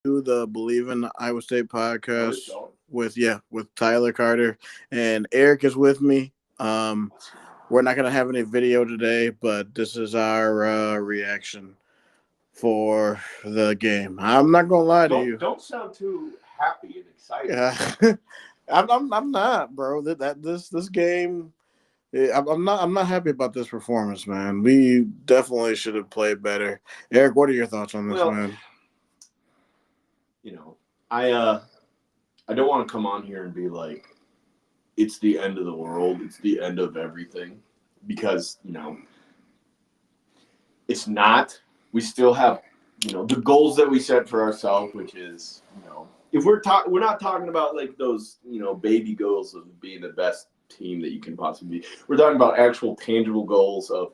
to the Believe in Iowa State Oh, it's podcast going. with Tyler Carter and Eric is with me. We're not gonna have any video today, but this is our reaction for the game. I'm not gonna lie to Don't you. don't sound too happy and excited. Yeah, I'm not, bro. This game. I'm not happy about this performance, man. We definitely should have played better. Eric, what are your thoughts on this, Well, man? you know, I don't want to come on here and be like it's the end of the world, it's the end of everything because, it's not. We still have, the goals that we set for ourselves, which is, if we're not talking about like those, baby goals of being the best team that you can possibly be. We're talking about actual tangible goals of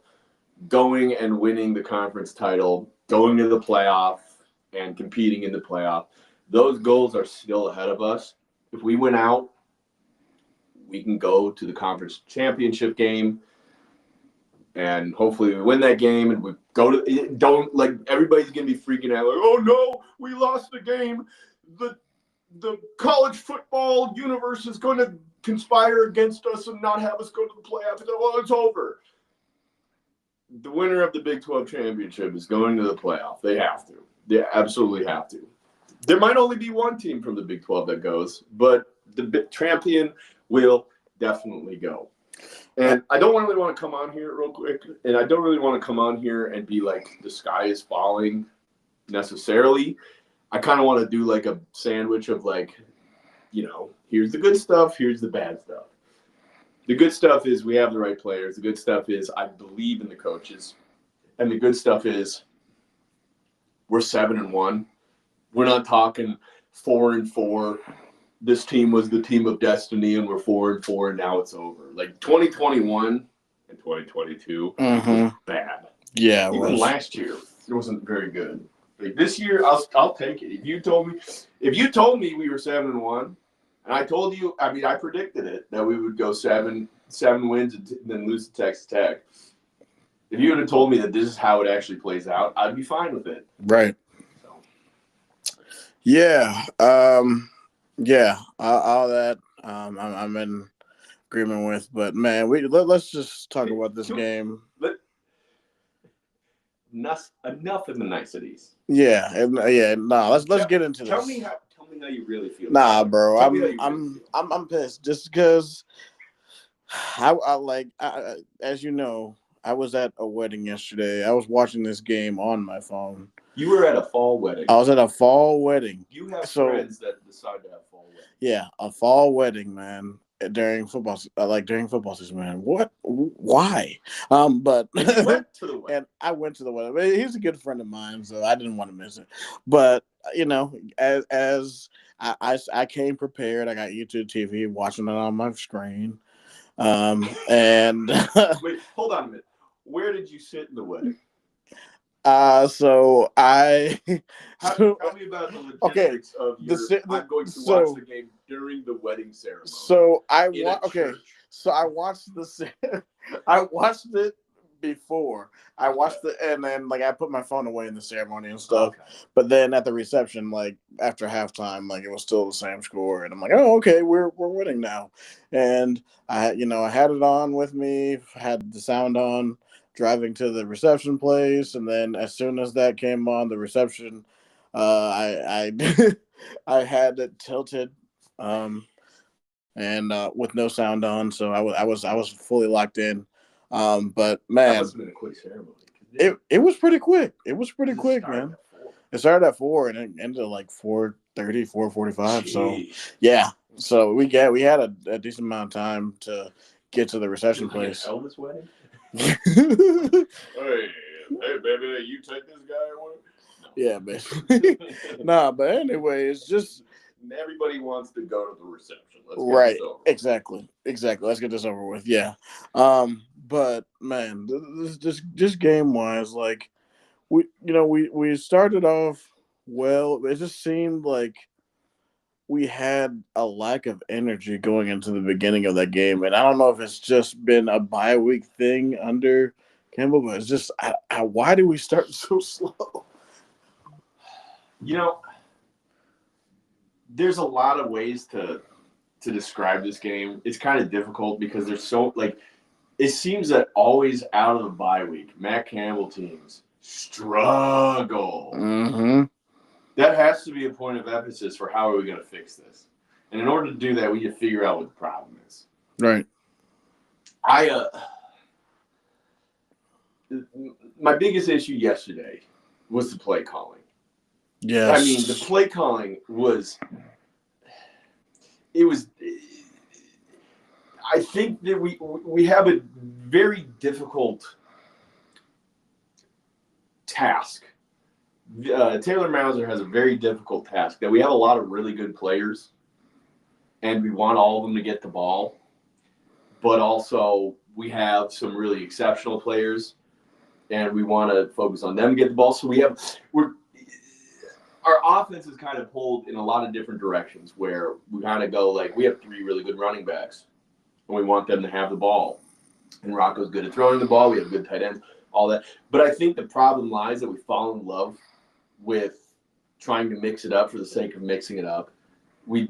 going and winning the conference title, going to the playoff and competing in the playoff. Those goals are still ahead of us. If we win out, we can go to the conference championship game and hopefully we win that game and we go to don't like everybody's gonna be freaking out like, oh no, we lost the game. The college football universe is going to conspire against us and not have us go to the playoffs. Well, it's over. The winner of the Big 12 championship is going to the playoff. They have to. They absolutely have to. There might only be one team from the Big 12 that goes, but the champion will definitely go. And I don't really want to come on here real quick, and I don't really want to come on here and be like the sky is falling necessarily. I kind of want to do like a sandwich of like, here's the good stuff, here's the bad stuff. The good stuff is we have the right players. The good stuff is I believe in the coaches. And the good stuff is we're 7-1. We're not talking 4-4. This team was the team of destiny and we're 4-4 and now it's over. Like 2021 and 2022 was bad. Yeah, even last year it wasn't very good. Like this year, I'll take it. If you told me we were 7-1, and I told you, I predicted it that we would go seven wins and then lose to Texas Tech. If you would have told me that this is how it actually plays out, I'd be fine with it. Right. So. Yeah. Yeah. All that. I'm in agreement with, but man, let's just talk about this game. Enough of the niceties. Yeah. No. Let's get into this. Tell me how you really feel. Nah, bro. I'm pissed just because I as you know, I was at a wedding yesterday. I was watching this game on my phone. You were at a fall wedding. I was at a fall wedding. You have friends that decide to have fall weddings. Yeah, a fall wedding, man. During football season, man. What? Why? But you went to the wedding. And I went to the wedding. He's a good friend of mine, so I didn't want to miss it. But as I came prepared, I got YouTube TV, watching it on my screen. And wait, hold on a minute. Where did you sit in the wedding? So I tell me about the logistics of your. I'm going to watch the game during the wedding ceremony. So I watched I watched it before. I watched it and then I put my phone away in the ceremony and stuff. Okay. But then at the reception, after halftime, it was still the same score, and I'm like, oh, okay, we're winning now. And I had it on with me, had the sound on, driving to the reception place, and then as soon as that came on, the reception, I I had it tilted, and with no sound on, so I was fully locked in. But man, that must have been a quick ceremony. It was pretty quick. It was pretty quick, man. It started at 4 and it ended at 4:30, 4:45. So yeah, so we had a decent amount of time to get to the reception place. Elvis wedding. hey baby, you take this guy or what? No. Yeah, baby. Nah, but anyway, it's just everybody wants to go to the reception. Let's get this over. Exactly. Let's get this over with. Yeah. But man, this just game wise, we started off well. It just seemed like we had a lack of energy going into the beginning of that game, and I don't know if it's just been a bye week thing under Campbell, but it's just why do we start so slow? there's a lot of ways to describe this game. It's kind of difficult because there's so like it seems that always out of the bye week, Matt Campbell teams struggle. Mm-hmm. That has to be a point of emphasis for how are we going to fix this. And in order to do that, we need to figure out what the problem is. Right. My biggest issue yesterday was the play calling. Yes. I mean, the play calling was. I think that we have a very difficult task. Taylor Mauser has a very difficult task that we have a lot of really good players, and we want all of them to get the ball, but also we have some really exceptional players, and we want to focus on them to get the ball. So our offense is kind of pulled in a lot of different directions where we kind of go like we have 3 really good running backs, and we want them to have the ball. And Rocco's good at throwing the ball. We have good tight ends, all that. But I think the problem lies that we fall in love with trying to mix it up for the sake of mixing it up. We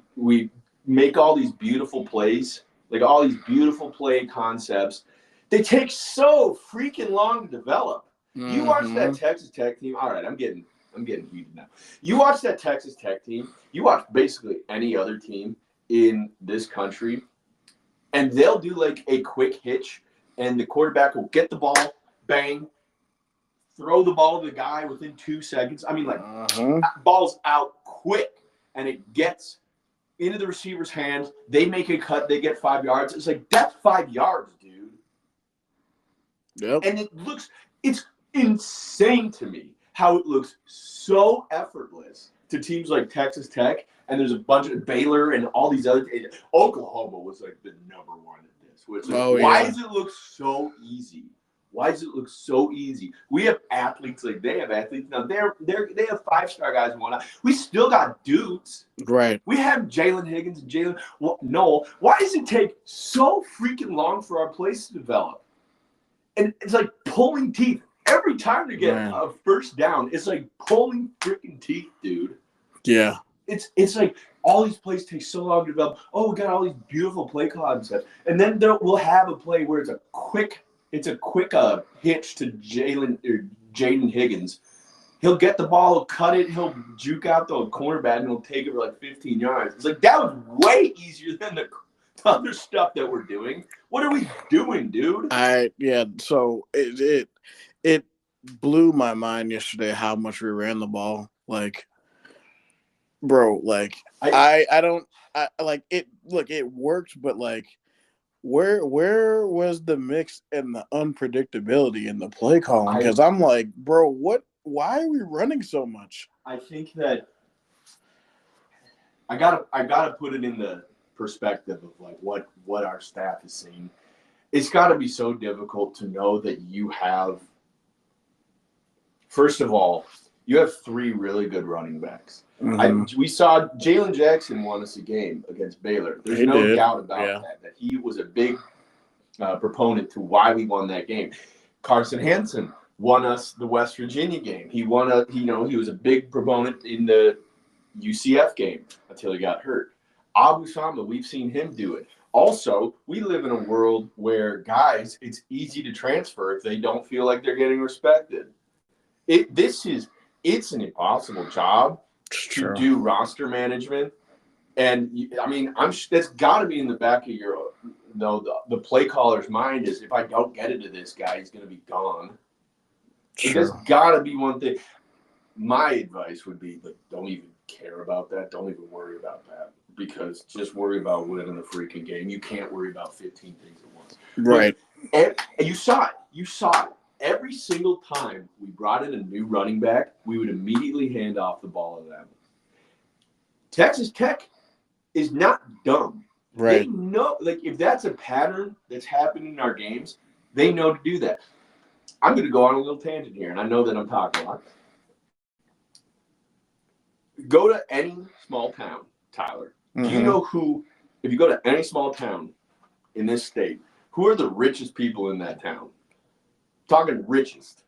make all these beautiful plays, like all these beautiful play concepts. They take so freaking long to develop. Mm-hmm. You watch that Texas Tech team. All right, I'm getting heated now. You watch that Texas Tech team. You watch basically any other team in this country, and they'll do like a quick hitch, and the quarterback will get the ball, bang, throw the ball to the guy within 2 seconds. I mean, like, ball's out quick, and it gets into the receiver's hands. They make a cut. They get 5 yards. It's like, that's 5 yards, dude. Yep. And it's insane to me how it looks so effortless to teams like Texas Tech, and there's a bunch of Baylor and all these other – Oklahoma was, like, the number one at this. Which, like, why does it look so easy? Why does it look so easy? We have athletes like they have athletes. Now they have 5-star guys and whatnot. We still got dudes. Right. We have Jalen Higgins and Jalen Noel. Why does it take so freaking long for our plays to develop? And it's like pulling teeth. Every time to get a first down, it's like pulling freaking teeth, dude. Yeah. It's like all these plays take so long to develop. Oh, we got all these beautiful play concepts. And then we'll have a play where it's a quick hitch to Jaden Higgins. He'll get the ball, he'll cut it, he'll juke out the cornerback, and he'll take it for like 15 yards. It's like, that was way easier than the other stuff that we're doing. What are we doing, dude? So it blew my mind yesterday how much we ran the ball. Like, bro, like, it worked, but like, where was the mix and the unpredictability in the play calling? Because I'm like, bro, why are we running so much? I think that I gotta put it in the perspective of like what our staff is seeing. It's got to be so difficult to know that you have, first of all, you have 3 really good running backs. Mm-hmm. We saw Jalen Jackson won us a game against Baylor. There's no doubt about that he was a big proponent to why we won that game. Carson Hansen won us the West Virginia game. He was a big proponent in the UCF game until he got hurt. Abu Samba, we've seen him do it. Also, we live in a world where guys, it's easy to transfer if they don't feel like they're getting respected. It's an impossible job to do roster management, and I mean, that's got to be in the back of your, the play caller's mind is, if I don't get it to this guy, he's going to be gone. There's got to be one thing. My advice would be, like, don't even care about that. Don't even worry about that, because just worry about winning the freaking game. You can't worry about 15 things at once. Right. And you saw it. Every single time we brought in a new running back, we would immediately hand off the ball to them. Texas Tech is not dumb. Right. They know, like, if that's a pattern that's happening in our games, they know to do that. I'm going to go on a little tangent here, and I know that I'm talking a lot. Go to any small town, Tyler. Mm-hmm. Do you know who, if you go to any small town in this state, who are the richest people in that town? Talking richest.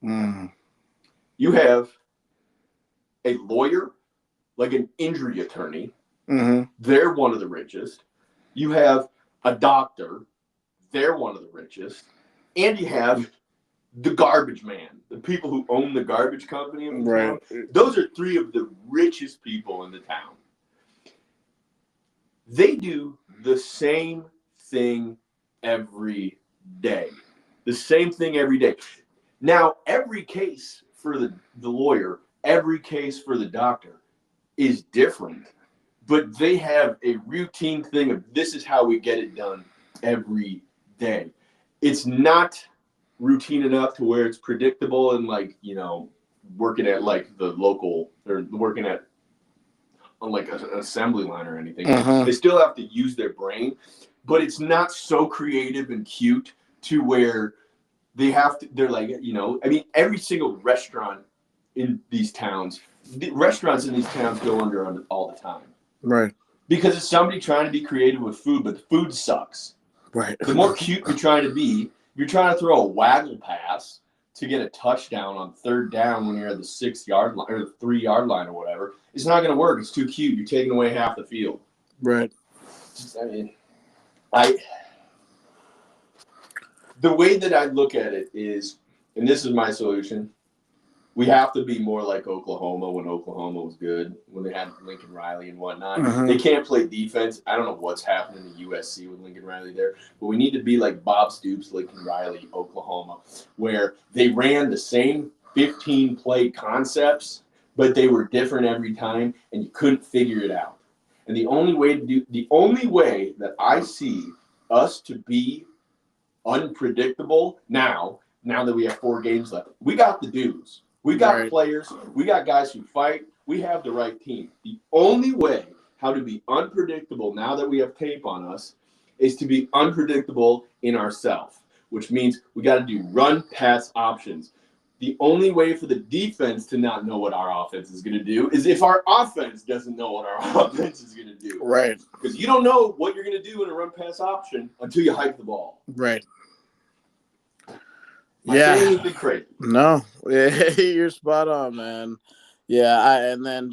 You have a lawyer like an injury attorney. Mm-hmm. They're one of the richest. You have a doctor. They're one of the richest. And you have the garbage man, the people who own the garbage company in the town. Those are three of the richest people in the town. They do the same thing every day. The same thing every day. Now, every case for the lawyer, every case for the doctor is different, but they have a routine thing of this is how we get it done every day. It's not routine enough to where it's predictable and like, you know, working at like the local or working at on like an assembly line or anything. Uh-huh. They still have to use their brain, but it's not so creative and cute to where they have to, they're like, you know, I mean, every single restaurant in these towns, the restaurants in these towns go under all the time. Right. Because it's somebody trying to be creative with food, but the food sucks. Right. The more cute you're trying to be, you're trying to throw a waggle pass to get a touchdown on third down when you're at the 6 yard line or the 3 yard line or whatever. It's not going to work. It's too cute. You're taking away half the field. Right. I mean, the way that I look at it is, and this is my solution, we have to be more like Oklahoma when Oklahoma was good, when they had Lincoln Riley and whatnot. Uh-huh. They can't play defense. I don't know what's happening to USC with Lincoln Riley there, but we need to be like Bob Stoops, Lincoln Riley, Oklahoma, where they ran the same 15-play concepts, but they were different every time, and you couldn't figure it out. And the only way that I see us to be unpredictable now that we have 4 games left, we got the dudes. We got players. We got guys who fight. We have the right team. The only way how to be unpredictable now that we have tape on us is to be unpredictable in ourselves, which means we got to do run-pass options. The only way for the defense to not know what our offense is going to do is if our offense doesn't know what our offense is going to do. Right. Because you don't know what you're going to do in a run-pass option until you hike the ball. Right. Saying anything crazy? No, you're spot on, man. Yeah, and then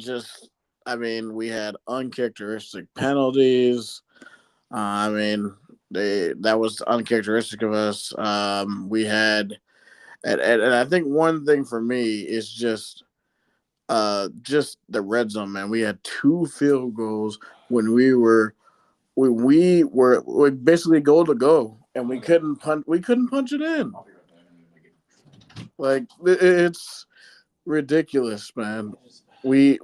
we had uncharacteristic penalties. That was uncharacteristic of us. We had, and I think one thing for me is just the red zone, man. We had 2 field goals when we were basically goal to go, and we couldn't punch it in. Like, it's ridiculous, man. We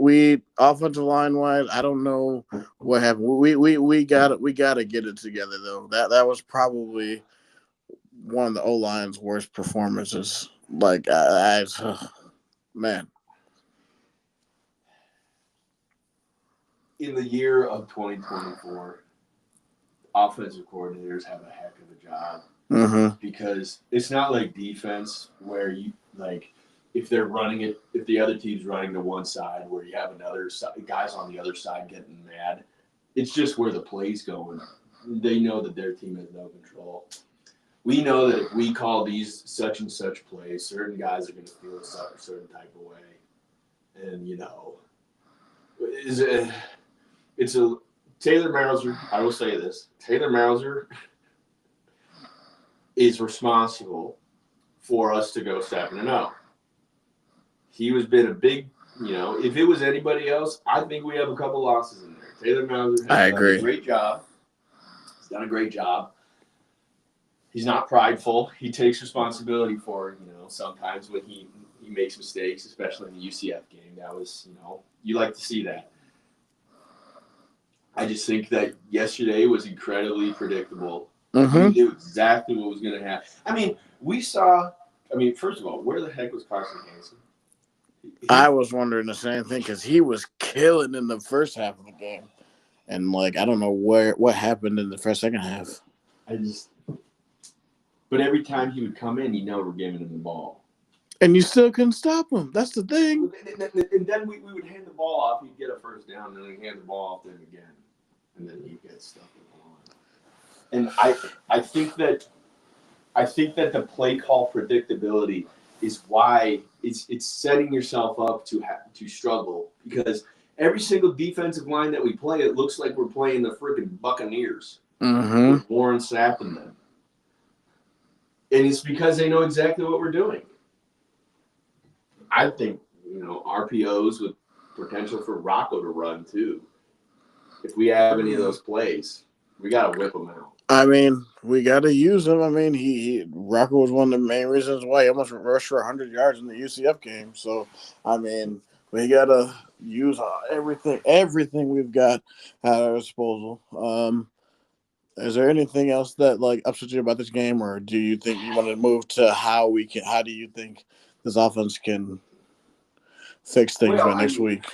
offensive line wise, I don't know what happened. We got to get it together though. That was probably one of the O-line's worst performances. Like, man. In the year of 2024, offensive coordinators have a heck of a job. Mm-hmm. Because it's not like defense where you like if they're running it, if the other team's running to one side where you have another guys on the other side getting mad. It's just where the play's going. They know that their team has no control. We know that if we call these such and such plays, certain guys are going to feel a certain type of way. And, you know, it's a Taylor Mauser, I will say this, Taylor Mauser is responsible for us to go 7-0. He has been a big, you know, if it was anybody else, I think we have a couple losses in there. Taylor Mauser has done a great job. He's done a great job. He's not prideful. He takes responsibility for, you know, sometimes when he makes mistakes, especially in the UCF game. That was, you know, you like to see that. I just think that yesterday was incredibly predictable. Mm-hmm. We knew exactly what was going to happen. First of all, where the heck was Carson Hansen? I was wondering the same thing because he was killing in the first half of the game. And, like, I don't know what happened in the second half. But every time he would come in, you know we're giving him the ball. And you still couldn't stop him. That's the thing. And then we would hand the ball off. He'd get a first down, and then we'd hand the ball off to him again. And then he'd get stuff with the line. And I think that the play call predictability is why it's setting yourself up to struggle, because every single defensive line that we play, it looks like we're playing the freaking Buccaneers Mm-hmm. with Warren Sapp in them. And it's because they know exactly what we're doing. I think, RPOs with potential for Rocco to run too. If we have any of those plays, we got to whip them out. I mean, we got to use him. I mean, Rocco was one of the main reasons why he almost rushed for 100 yards in the UCF game. So, I mean, we got to use everything we've got at our disposal. Is there anything else that upsets you about this game, or do you think you want to move to how do you think this offense can fix things by next week?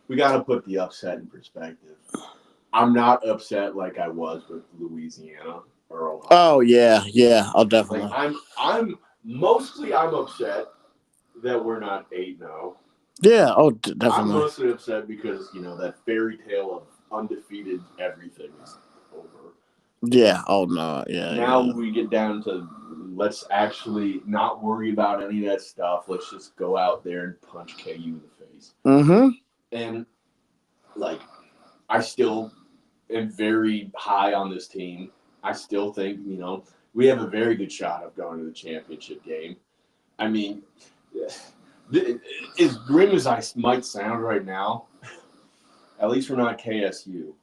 We got to put the upset in perspective. I'm not upset like I was with Louisiana or Ohio. Oh yeah, I'll definitely. I'm upset that we're not 8-0. Yeah, definitely. I'm mostly upset because that fairy tale of undefeated everything is over. Yeah. Oh no. Yeah. Now we get down to let's actually not worry about any of that stuff. Let's just go out there and punch KU in the face. Mm-hmm. And I still am very high on this team. I still think we have a very good shot of going to the championship game. I mean, as grim as I might sound right now, at least we're not KSU.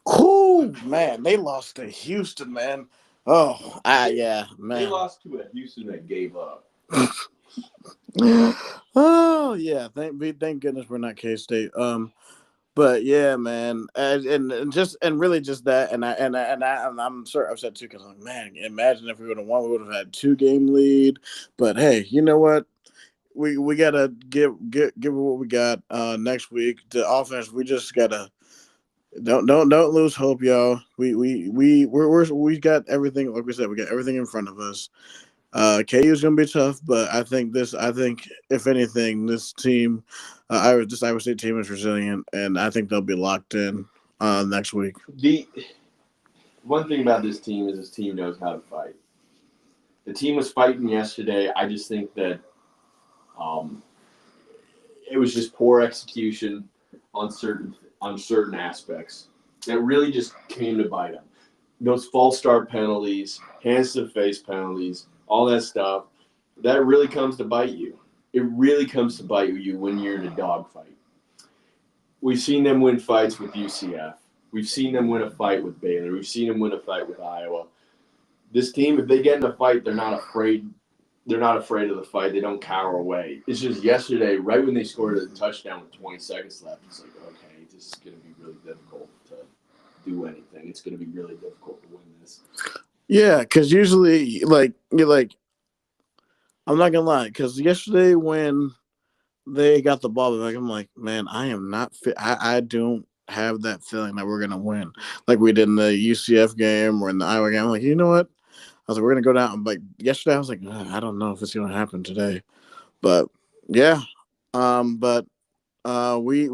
Oh man, they lost to Houston, man. Oh, yeah, man. They lost to a Houston that gave up. Oh yeah, thank goodness we're not K-State. But yeah, man, and really just that, and I'm sort of upset too because man, imagine if we would have won, we would have had 2-game lead. But hey, you know what? We gotta give what we got next week. The offense, we just gotta don't lose hope, y'all. We got everything. Like we said, we got everything in front of us. KU is gonna be tough, but I think if anything, this team, this Iowa State team is resilient, and I think they'll be locked in next week. The one thing about this team is this team knows how to fight. The team was fighting yesterday. I just think that it was just poor execution on certain aspects that really just came to bite them. Those false start penalties, hands to the face penalties, all that stuff, that really comes to bite you. It really comes to bite you when you're in a dogfight. We've seen them win fights with UCF. We've seen them win a fight with Baylor. We've seen them win a fight with Iowa. This team, if they get in a fight, they're not afraid. They're not afraid of the fight. They don't cower away. It's just yesterday, right when they scored a touchdown with 20 seconds left, it's like, okay, this is going to be really difficult to do anything. It's going to be really difficult to win this. Yeah, because usually, I'm not gonna lie, because yesterday when they got the ball back, I'm like, man, I am not fit. I don't have that feeling that we're gonna win like we did in the UCF game or in the Iowa game. I'm like, you know what? I was like, we're gonna go down. Like yesterday, I was like, I don't know if it's gonna happen today, but yeah, we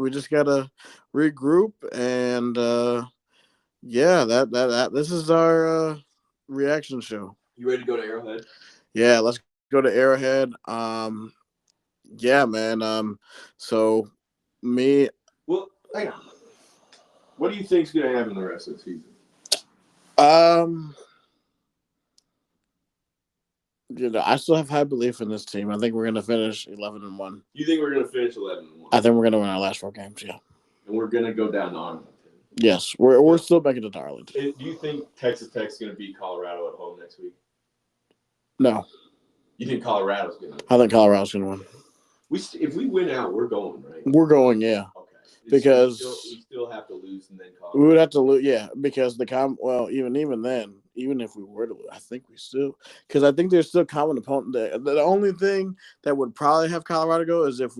just gotta regroup and yeah, that this is our reaction show. You ready to go to Arrowhead? Yeah, let's go to Arrowhead. Yeah, man. So me. Well, hang on. What do you think's gonna happen the rest of the season? I still have high belief in this team. I think we're gonna finish 11-1. You think we're gonna finish 11-1? I think we're gonna win our last 4 games. Yeah. And we're gonna go down to Arlington. Yes, we're still back into Arlington. Do you think Texas Tech's gonna beat Colorado at home next week? No. You think Colorado's gonna win? I think Colorado's gonna win. If we win out, we're going, right? We're going, yeah. Okay. Because we still have to lose and then Colorado. We would have to lose, yeah, because even then, even if we were to lose, I think we still, because I think there's still common opponent there. The only thing that would probably have Colorado go is if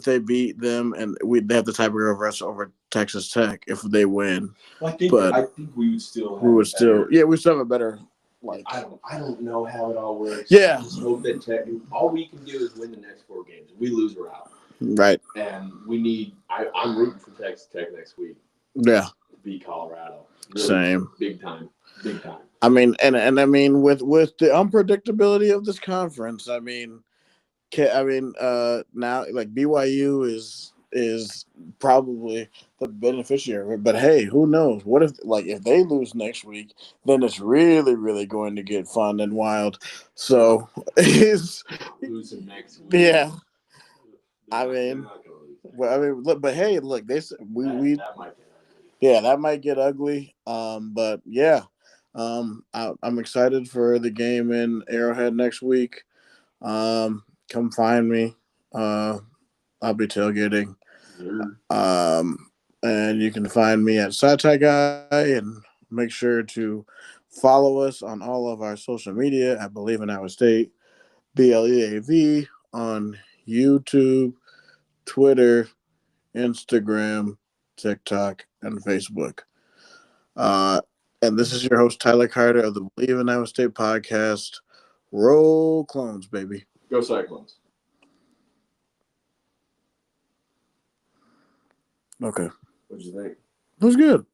they beat them and they have the tiebreaker over us over Texas Tech if they win. I think we would still. We still have a better. I don't know how it all works. Yeah. I just hope that Tech. All we can do is win the next 4 games. If we lose, we're out. Right. And we need. I'm rooting for Texas Tech next week. Yeah. To beat Colorado. Really, same. Big time. I mean, and I mean with the unpredictability of this conference, I mean, I mean, now like BYU is probably the beneficiary of it. But hey, who knows? What if they lose next week, then it's really really going to get fun and wild. So it's Losing next week. yeah. They're I not- they're mean, not gonna lose next well, I mean, look, but hey, look, that might get ugly. yeah, that might get ugly. But yeah, I'm excited for the game in Arrowhead next week. Come find me. I'll be tailgating. Sure. And you can find me at Satai Guy, and make sure to follow us on all of our social media at Believe in Our State, BLEAV, on YouTube, Twitter, Instagram, TikTok, and Facebook. Uh, and this is your host, Tyler Carter of the Believe in Iowa State podcast. Roll clones, baby. Go Cyclones. Okay. What'd you think? That was good.